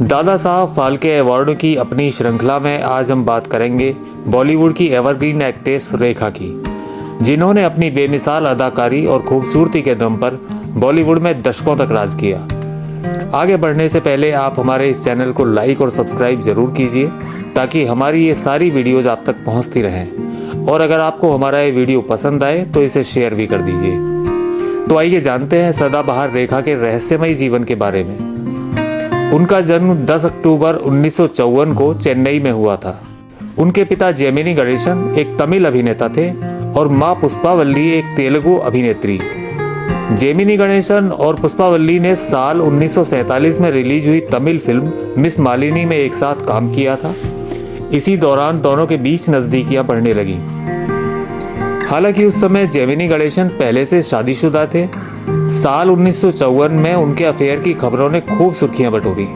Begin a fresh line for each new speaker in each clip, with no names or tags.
दादा साहब फाल्के अवार्डों की अपनी श्रृंखला में आज हम बात करेंगे बॉलीवुड की एवरग्रीन एक्ट्रेस रेखा की, जिन्होंने अपनी बेमिसाल अदाकारी और खूबसूरती के दम पर बॉलीवुड में दशकों तक राज किया। आगे बढ़ने से पहले आप हमारे इस चैनल को लाइक और सब्सक्राइब जरूर कीजिए ताकि हमारी ये सारी वीडियोज आप तक पहुंचती रहें, और अगर आपको हमारा ये वीडियो पसंद आए तो इसे शेयर भी कर दीजिए। तो आइए जानते हैं सदाबहार रेखा के रहस्यमयी जीवन के बारे में। उनका जन्म 10 अक्टूबर 1954 को चेन्नई में हुआ था। उनके पिता जेमिनी गणेशन एक तमिल अभिनेता थे और मां पुष्पावल्ली एक तेलुगु अभिनेत्री। जेमिनी गणेशन और पुष्पावल्ली ने साल 1947 में रिलीज हुई तमिल फिल्म मिस मालिनी में एक साथ काम किया था। इसी दौरान दोनों के बीच नजदीकियां बढ़ने लगी। हालांकि उस समय जेमिनी गणेशन पहले से शादीशुदा थे। साल 1954 में उनके अफेयर की खबरों ने खूब सुर्खियां बटोरी,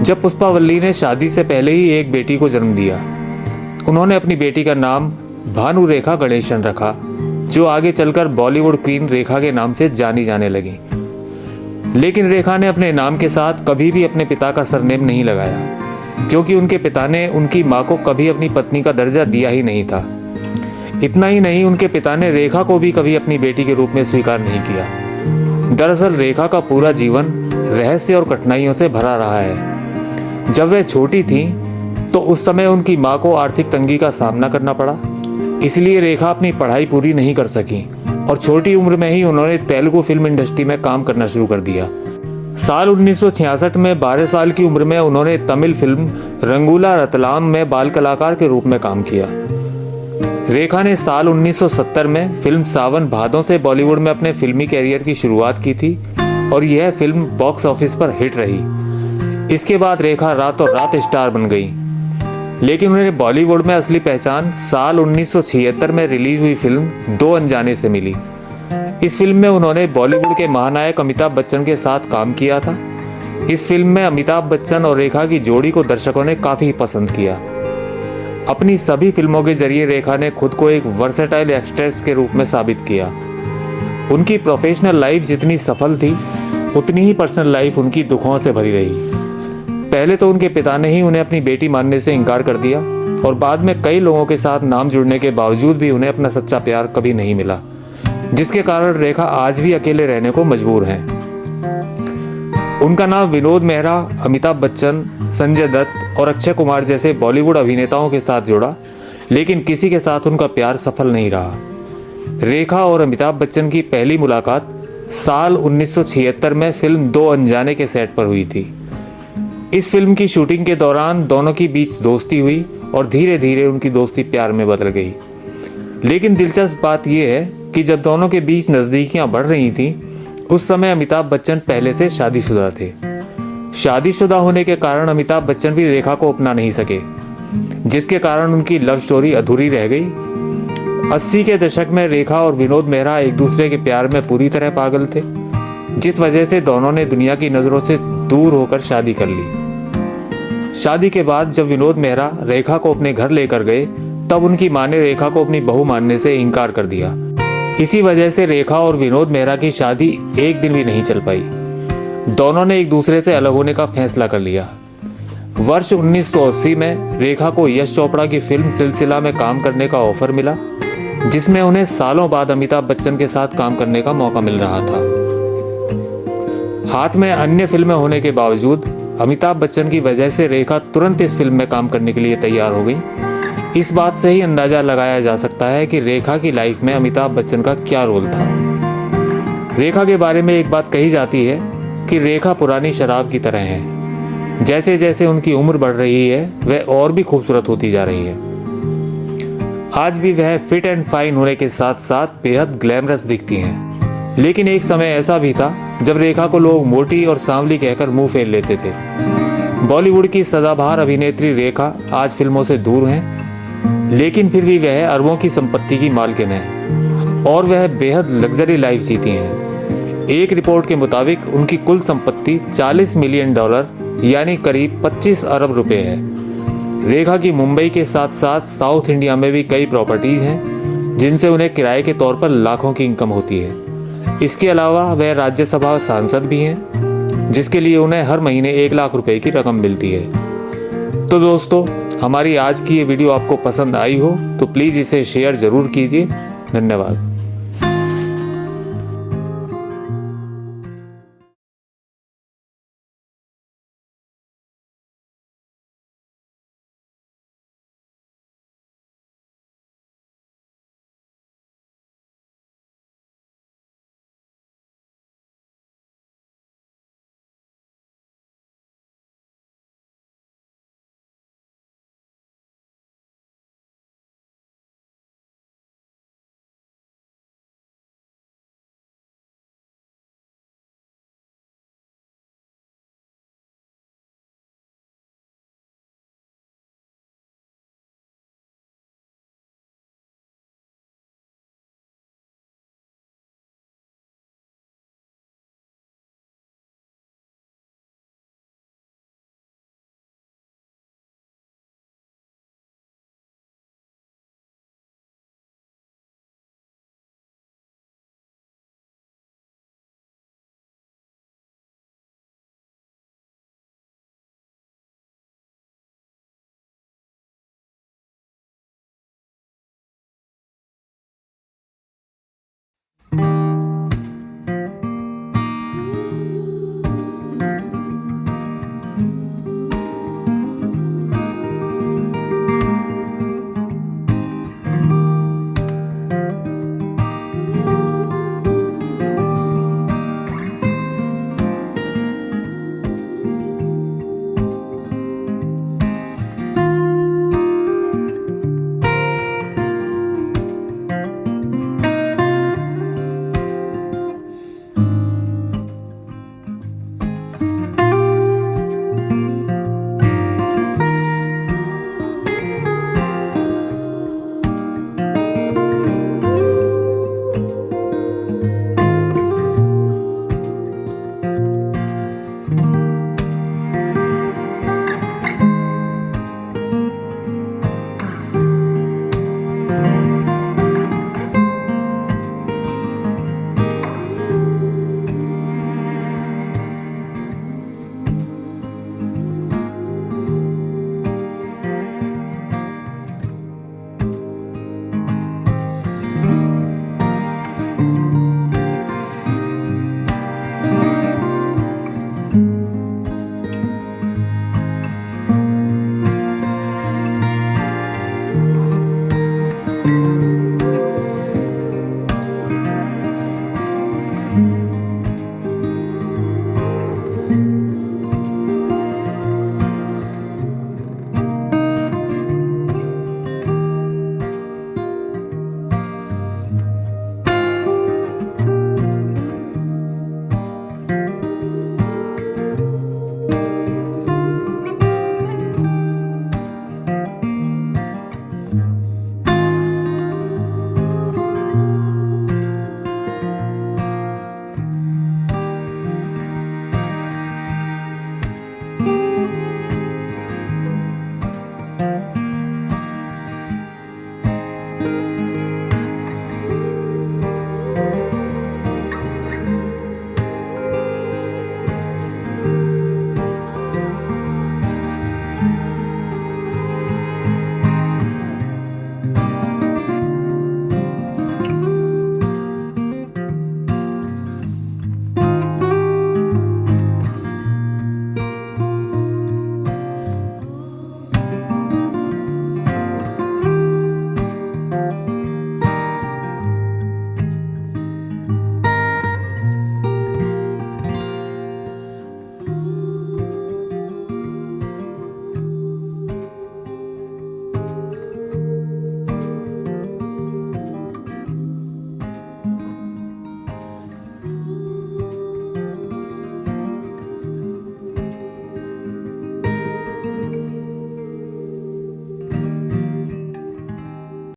जब पुष्पावल्ली ने शादी से पहले ही एक बेटी को जन्म दिया। उन्होंने अपनी बेटी का नाम भानु रेखा गणेशन रखा, जो आगे चलकर बॉलीवुड क्वीन रेखा के नाम से जानी जाने लगी। लेकिन रेखा ने अपने नाम के साथ कभी भी अपने पिता का सरनेम नहीं लगाया, क्योंकि उनके पिता ने उनकी मां को कभी अपनी पत्नी का दर्जा दिया ही नहीं था। इतना ही नहीं, उनके पिता ने रेखा को भी कभी अपनी बेटी के रूप में स्वीकार नहीं किया। दरअसल रेखा का पूरा जीवन रहस्य और कठिनाइयों से भरा रहा है। जब वह छोटी थी तो उस समय उनकी मां को आर्थिक तंगी का सामना करना पड़ा, इसलिए रेखा अपनी पढ़ाई पूरी नहीं कर सकी और छोटी उम्र में ही उन्होंने तेलुगु फिल्म इंडस्ट्री में काम करना शुरू कर दिया। साल 1966 में 12 साल की उम्र में उन्होंने तमिल फिल्म रंगूला रतलाम में बाल कलाकार के रूप में काम किया। रेखा ने साल 1970 में फिल्म सावन भादों से बॉलीवुड में अपने फिल्मी कैरियर की शुरुआत की थी और यह फिल्म बॉक्स ऑफिस पर हिट रही। इसके बाद रेखा रातों रात स्टार बन गई, लेकिन उन्हें बॉलीवुड में असली पहचान साल 1976 में रिलीज हुई फिल्म दो अनजाने से मिली। इस फिल्म में उन्होंने बॉलीवुड के महानायक अमिताभ बच्चन के साथ काम किया था। इस फिल्म में अमिताभ बच्चन और रेखा की जोड़ी को दर्शकों ने काफी पसंद किया। अपनी सभी फिल्मों के जरिए रेखा ने खुद को एक वर्सेटाइल एक्ट्रेस के रूप में साबित किया। उनकी प्रोफेशनल लाइफ जितनी सफल थी, उतनी ही पर्सनल लाइफ उनकी दुखों से भरी रही। पहले तो उनके पिता ने ही उन्हें अपनी बेटी मानने से इनकार कर दिया और बाद में कई लोगों के साथ नाम जुड़ने के बावजूद भी उन्हें अपना सच्चा प्यार कभी नहीं मिला, जिसके कारण रेखा आज भी अकेले रहने को मजबूर हैं। उनका नाम विनोद मेहरा, अमिताभ बच्चन, संजय दत्त और अक्षय कुमार जैसे बॉलीवुड अभिनेताओं के साथ जुड़ा, लेकिन किसी के साथ उनका प्यार सफल नहीं रहा। रेखा और अमिताभ बच्चन की पहली मुलाकात साल 1976 में फिल्म दो अनजाने के सेट पर हुई थी। इस फिल्म की शूटिंग के दौरान दोनों के बीच दोस्ती हुई और धीरे धीरे उनकी दोस्ती प्यार में बदल गई। लेकिन दिलचस्प बात यह है कि जब दोनों के बीच नजदीकियां बढ़ रही थीं, उस समय अमिताभ बच्चन पहले से शादीशुदा थे। शादीशुदा होने के कारण अमिताभ बच्चन भी रेखा को अपना नहीं सके, जिसके कारण उनकी लव स्टोरी अधूरी रह गई। 80 के दशक में रेखा और विनोद मेहरा एक दूसरे के प्यार में पूरी तरह पागल थे, जिस वजह से दोनों ने दुनिया की नजरों से दूर होकर शादी कर ली। शादी के बाद जब विनोद मेहरा रेखा को अपने घर लेकर गए, तब उनकी मां ने रेखा को अपनी बहू मानने से इनकार कर दिया। इसी वजह से रेखा और विनोद मेहरा की शादी एक दिन भी नहीं चल पाई। दोनों ने एक दूसरे से अलग होने का फैसला कर लिया। वर्ष 1980 में रेखा को यश चोपड़ा की फिल्म सिलसिला में काम करने का ऑफर मिला, जिसमें उन्हें सालों बाद अमिताभ बच्चन के साथ काम करने का मौका मिल रहा था। हाथ में अन्य फिल्में होने के बावजूद अमिताभ बच्चन की वजह से रेखा तुरंत इस फिल्म में काम करने के लिए तैयार हो गई। इस बात से ही अंदाजा लगाया जा सकता है कि रेखा की लाइफ में अमिताभ बच्चन का क्या रोल था। रेखा के बारे में एक बात कही जाती है कि रेखा पुरानी शराब की तरह है। जैसे जैसे उनकी उम्र बढ़ रही है, वह और भी खूबसूरत होती जा रही है। आज भी वह फिट एंड फाइन होने के साथ साथ बेहद ग्लैमरस दिखती हैं। लेकिन एक समय ऐसा भी था जब रेखा को लोग मोटी और सांवली कहकर मुंह फेर लेते थे। बॉलीवुड की सदाबहार अभिनेत्री रेखा आज फिल्मों से दूर हैं, लेकिन फिर भी वह अरबों की संपत्ति की मालकिन है और वह बेहद लग्जरी लाइफ जीती हैं। एक रिपोर्ट के मुताबिक उनकी कुल संपत्ति $40 मिलियन यानी करीब 25 अरब रुपए है। रेखा की मुंबई के साथ साथ साउथ इंडिया में भी कई प्रॉपर्टीज हैं, जिनसे उन्हें किराए के तौर पर लाखों की इनकम होती है। इसके अलावा वह राज्यसभा सांसद भी हैं। जिसके लिए उन्हें हर महीने 1 लाख रुपए की रकम मिलती है। तो दोस्तों, हमारी आज की ये वीडियो आपको पसंद आई हो तो प्लीज़ इसे शेयर ज़रूर कीजिए। धन्यवाद।